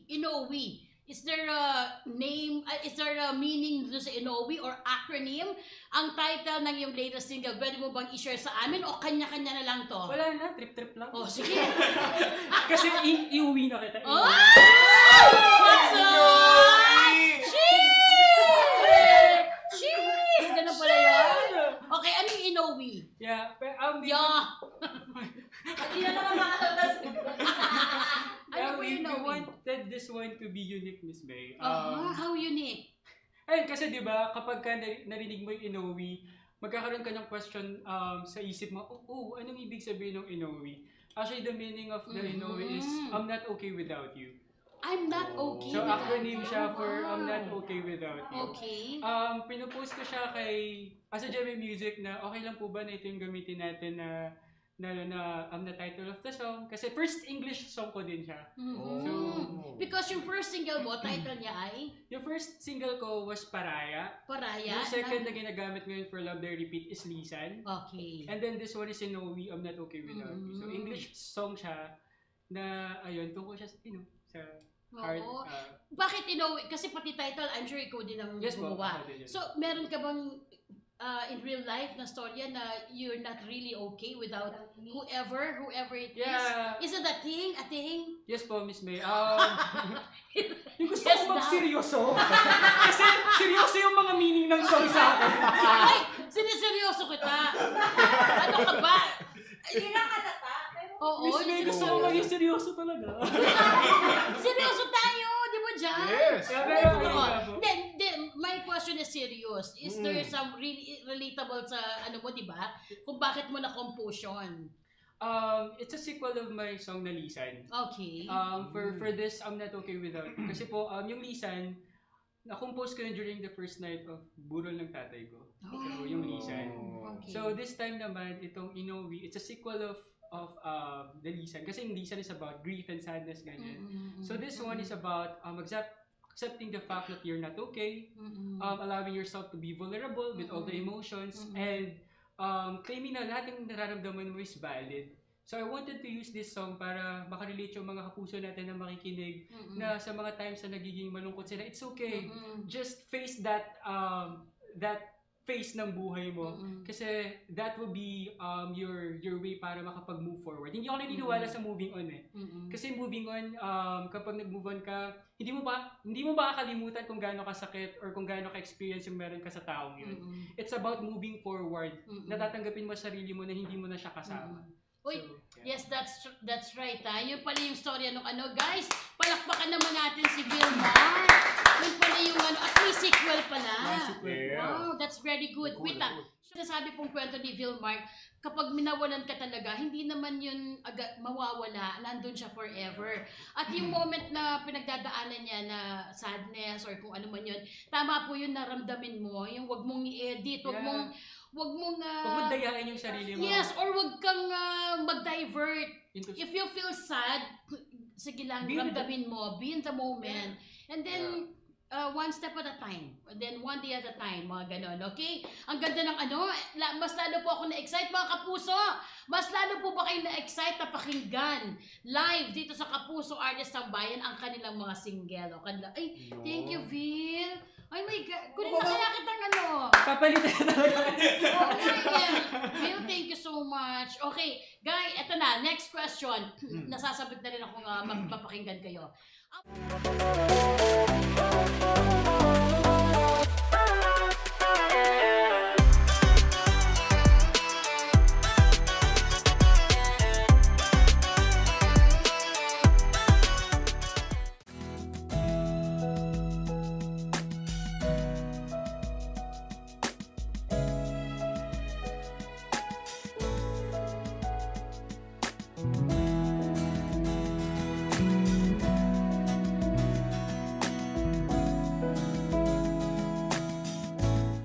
Inoue. Is there a name, is there a meaning doon sa Inoue or acronym? Ang title ng yung latest single, pwede mo bang i-share sa amin o kanya-kanya na lang to? Wala na, trip-trip lang. Oh, sige. Kasi iuwi na kita. Oh! What's up? Cheese! Ganun pala yun? Okay, ano yung Inoue? Yeah, pero Hindi na naman makatas. Ano we Inoue? wanted this one to be unique, Miss May. How unique? Ayun, kasi di ba kapag ka narinig mo yung Inoue, magkakaroon ka ng question sa isip mo, anong ibig sabihin ng Inoue? Actually, the meaning of the Inoue is, I'm not okay without you. I'm not okay So, without acronym you. siya for I'm not okay without you. Okay. Pinupost ko siya kay Asa Jemmy Music na okay lang po ba na ito yung gamitin natin na the title of the song. Kasi first English song ko din siya. So, because yung first single mo, title niya ay? Yung first single ko was Paraya. Paraya. Yung second na ginagamit ngayon for Love They Repeat is Lisan. Okay. And then this one is Inoue, I'm Not Okay Without You. So English song siya na, ayun, tungkol siya sa heart. Bakit Inoue? Kasi pati title, I'm sure ikaw din ang gumawa. So, meron ka bang in real life na storya na you're not really okay without whoever it is? Is it a thing? A thing? Yes po, Miss May. Yung gusto ko mag-seryoso. Kasi seryoso yung mga meaning ng song sa akin. Ay, siniseryoso kita. Ano ka ba? Hindi na kalata. Oo, Miss May, gusto ko maging seryoso talaga. Seryoso tayo, di ba dyan? Yes. Then, my question is serious. Is there some really relatable sa ano mo, di ba? Kung bakit mo na-compose yun? It's a sequel of my song na Lisan. Okay. For this, I'm Not Okay Without You. Kasi po, yung Lisan, na-compose ko yun during the first night of burol ng tatay ko. So, yung Lisan. Okay. So, this time naman, itong Inoue, it's a sequel of the Lisan. Kasi yung Lisan is about grief and sadness, ganyan. So, this one is about accepting the fact that you're not okay, allowing yourself to be vulnerable with all the emotions, and claiming na lahat ng nararamdaman mo is valid. So I wanted to use this song para makarelate yung mga kapuso natin na makikinig na sa mga times na nagiging malungkot sila, it's okay. Just face that face ng buhay mo. Kasi that will be your way para makapag-move forward. Hindi ako naniniwala sa moving on eh. Kasi moving on, kapag nag-move on ka, hindi mo ba kakalimutan kung gaano kasakit or kung gaano ka-experience yung meron ka sa taong yun. It's about moving forward. Natatanggapin mo sarili mo na hindi mo na siya kasama. Uy, yes, that's right. Yun pala yung story ng ano. Guys, palakpakan naman natin si Vilmar. Yun pala yung ano, at may sequel pala. Wow, that's very good. Wait lang. Sinasabi pong kwento ni Vilmar, kapag minawalan ka talaga, hindi naman yun agad mawawala. Nandun siya forever. At yung moment na pinagdadaanan niya na sadness or kung ano man yun, tama po yun, naramdamin mo. Yung wag mong i-edit, wag mong dayain yung sarili mo. Yes, or wag kang mag-divert. If you feel sad, sige lang, ramdamin mo, be in the moment. And then, one step at a time. And then, one day at a time, mga ganon, okay? Ang ganda ng ano, mas lalo po ako na-excite, mga kapuso. Mas lalo po ba kayo na-excite na pakinggan live dito sa Kapuso Artist Tambayan ang kanilang mga single. Ay, thank you, Vil. Ay my God, kunin na kaya kitang ano. Papalitan na talaga. Oh my God. Vil, thank you so much. Okay, guys, eto na, next question. Nasasabit na rin ako nga magpapakinggan kayo.